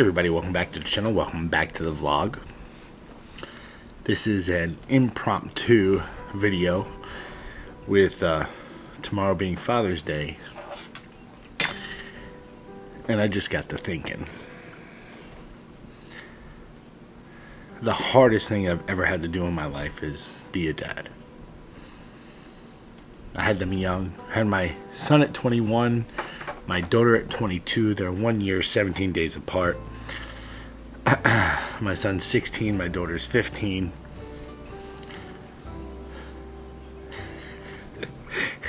everybody, welcome back to the channel, welcome back to the vlog. This is an impromptu video with tomorrow being Father's Day, and I just got to thinking. The hardest thing I've ever had to do in my life is be a dad. I had them young. I had my son at 21, my daughter at 22. They're 1 year, 17 days apart. My son's 16, my daughter's 15.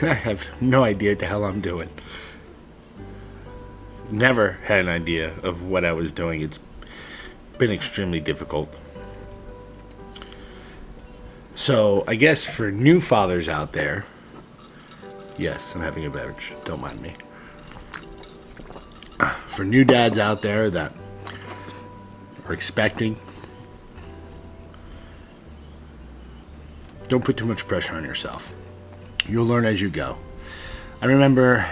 And I have no idea what the hell I'm doing. Never had an idea of what I was doing. It's been extremely difficult. So I guess for new fathers out there, yes, I'm having a beverage, don't mind me. For new dads out there that are expecting, don't put too much pressure on yourself. You'll learn as you go. I remember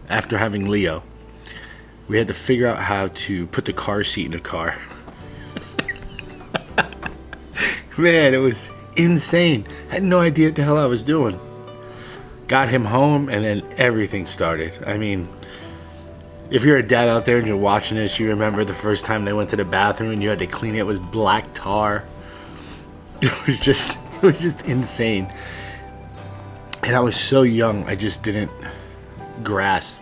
after having Leo, we had to figure out how to put the car seat in the car. Man, it was insane. I had no idea what the hell I was doing. Got him home and then everything started. I mean, if you're a dad out there and you're watching this, you remember the first time they went to the bathroom and you had to clean it with black tar. It was just insane. And I was so young, I just didn't grasp.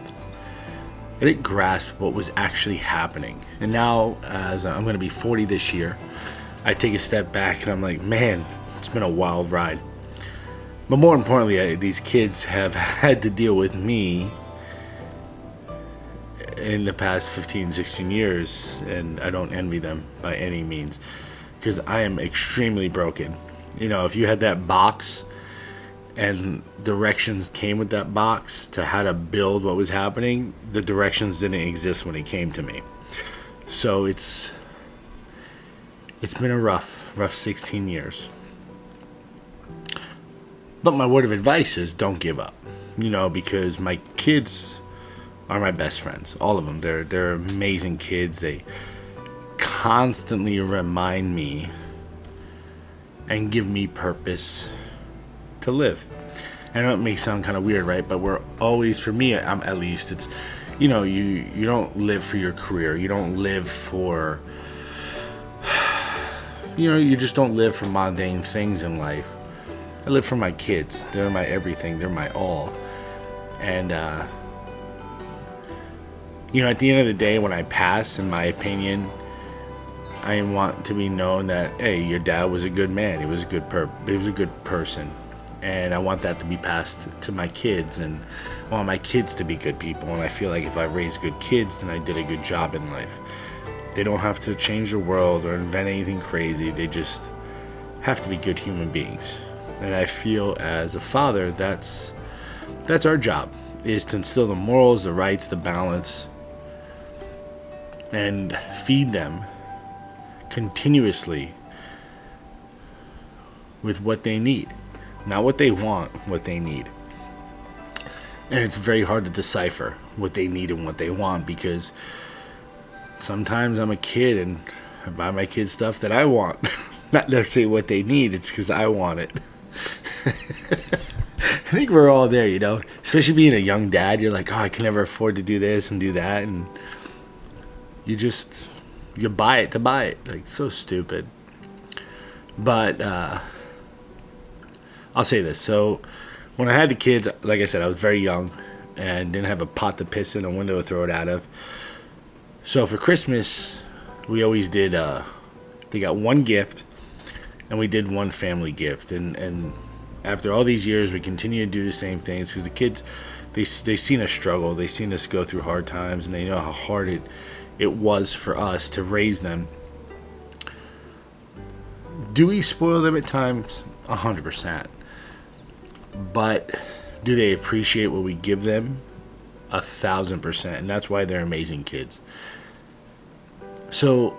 I didn't grasp what was actually happening. And now, as I'm going to be 40 this year, I take a step back and I'm like, man, it's been a wild ride. But more importantly, these kids have had to deal with me in the past 15, 16 years, and I don't envy them by any means, because I am extremely broken. You know, if you had that box and directions came with that box to how to build what was happening, the directions didn't exist when it came to me. So it's been a rough 16 years. But my word of advice is don't give up, you know, because my kids are my best friends, all of them. They're amazing kids. They constantly remind me and give me purpose to live. I know it may sound kind of weird, right? But we're always, for me, at least, it's, you know, you don't live for your career. You don't live for, you know, you just don't live for mundane things in life. I live for my kids. They're my everything. They're my all. And, you know, at the end of the day, when I pass, in my opinion, I want to be known that, hey, your dad was a good man. He was a good person. And I want that to be passed to my kids. And I want my kids to be good people. And I feel like if I raise good kids, then I did a good job in life. They don't have to change the world or invent anything crazy. They just have to be good human beings. And I feel as a father, that's our job, is to instill the morals, the rights, the balance, and feed them continuously with what they need. Not what they want, what they need. And it's very hard to decipher what they need and what they want, because sometimes I'm a kid and I buy my kids stuff that I want. Not necessarily what they need, it's because I want it. I think we're all there, you know, especially being a young dad. You're like, oh, I can never afford to do this and do that, and you buy it to buy it. Like, so stupid. But I'll say this. So when I had the kids, like I said, I was very young and didn't have a pot to piss in, a window to throw it out of. So for Christmas, we always did, they got one gift and we did one family gift. And after all these years, we continue to do the same things because the kids, they've seen us struggle. They've seen us go through hard times, and they know how hard it was for us to raise them. Do we spoil them at times? 100%. But do they appreciate what we give them? 1,000%. And that's why they're amazing kids. So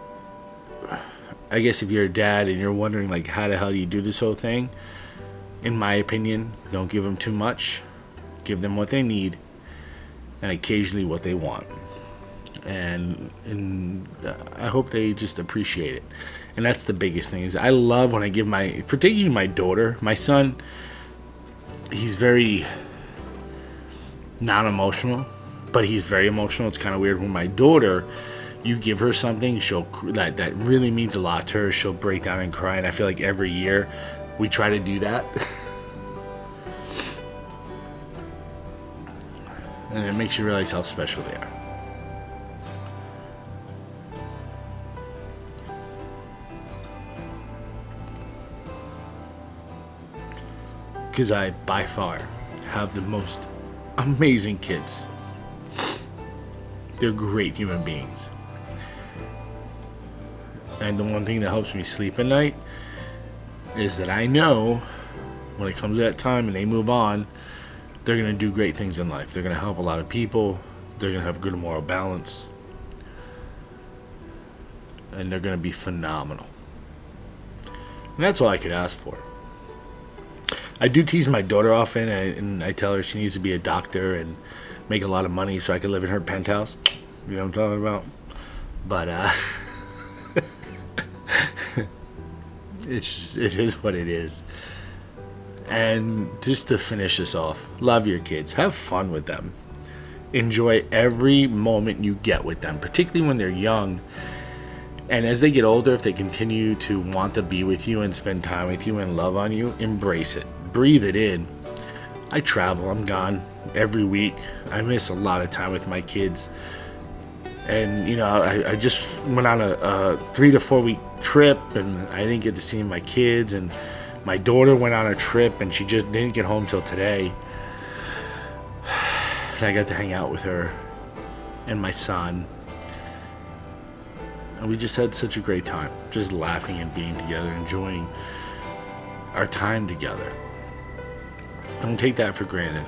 I guess if you're a dad and you're wondering, like, how the hell do you do this whole thing? In my opinion, don't give them too much. Give them what they need and occasionally what they want. and I hope they just appreciate it. And that's the biggest thing. Is I love when I give particularly my daughter, my son. He's very non-emotional, but he's very emotional. It's kind of weird when my daughter, you give her something, that really means a lot to her. She'll break down and cry, and I feel like every year we try to do that. And it makes you realize how special they are. Because I, by far, have the most amazing kids. They're great human beings. And the one thing that helps me sleep at night is that I know when it comes to that time and they move on, they're going to do great things in life. They're going to help a lot of people. They're going to have good moral balance. And they're going to be phenomenal. And that's all I could ask for. I do tease my daughter often, and I tell her she needs to be a doctor and make a lot of money so I can live in her penthouse. You know what I'm talking about? But it is what it is. And just to finish this off, love your kids. Have fun with them. Enjoy every moment you get with them, particularly when they're young. And as they get older, if they continue to want to be with you and spend time with you and love on you, embrace it. Breathe it in. I travel. I'm gone every week. I miss a lot of time with my kids. And, you know, I just went on a 3 to 4 week trip, and I didn't get to see my kids. And my daughter went on a trip, and she just didn't get home till today. And I got to hang out with her and my son. And we just had such a great time, just laughing and being together, enjoying our time together. Don't take that for granted.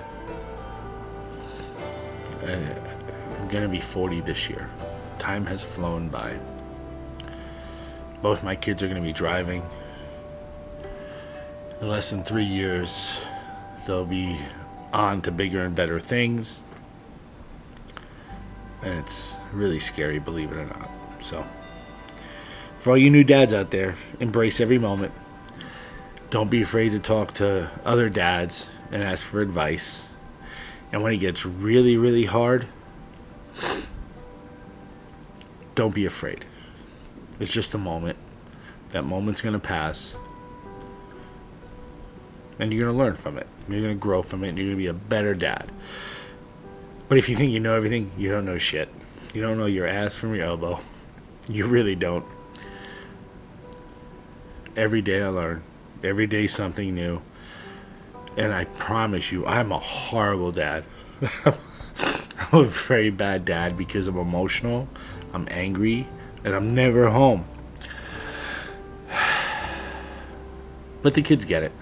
I'm going to be 40 this year. Time has flown by. Both my kids are going to be driving. In less than 3 years, they'll be on to bigger and better things. And it's really scary, believe it or not. So, for all you new dads out there, embrace every moment. Don't be afraid to talk to other dads and ask for advice. And when it gets really, really hard, don't be afraid. It's just a moment. That moment's going to pass. And you're going to learn from it. You're going to grow from it. And you're going to be a better dad. But if you think you know everything, you don't know shit. You don't know your ass from your elbow. You really don't. Every day I learn. Every day something new. And I promise you, I'm a horrible dad. I'm a very bad dad because I'm emotional, I'm angry, and I'm never home. But the kids get it.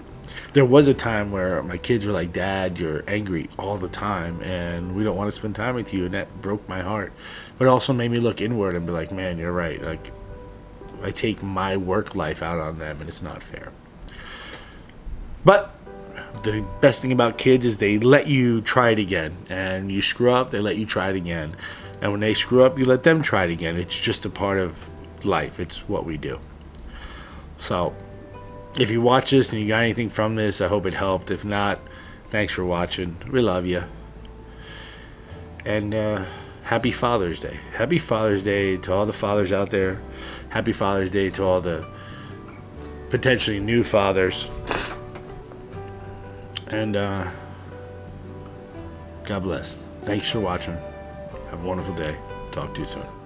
There was a time where my kids were like, Dad, you're angry all the time, and we don't want to spend time with you, and that broke my heart. But it also made me look inward and be like, man, you're right. Like, I take my work life out on them, and it's not fair. But the best thing about kids is they let you try it again. And you screw up, they let you try it again. And when they screw up, you let them try it again. It's just a part of life. It's what we do. So, if you watch this and you got anything from this, I hope it helped. If not, thanks for watching. We love you. And happy Father's Day. Happy Father's Day to all the fathers out there. Happy Father's Day to all the potentially new fathers. And God bless. Thanks for watching. Have a wonderful day. Talk to you soon.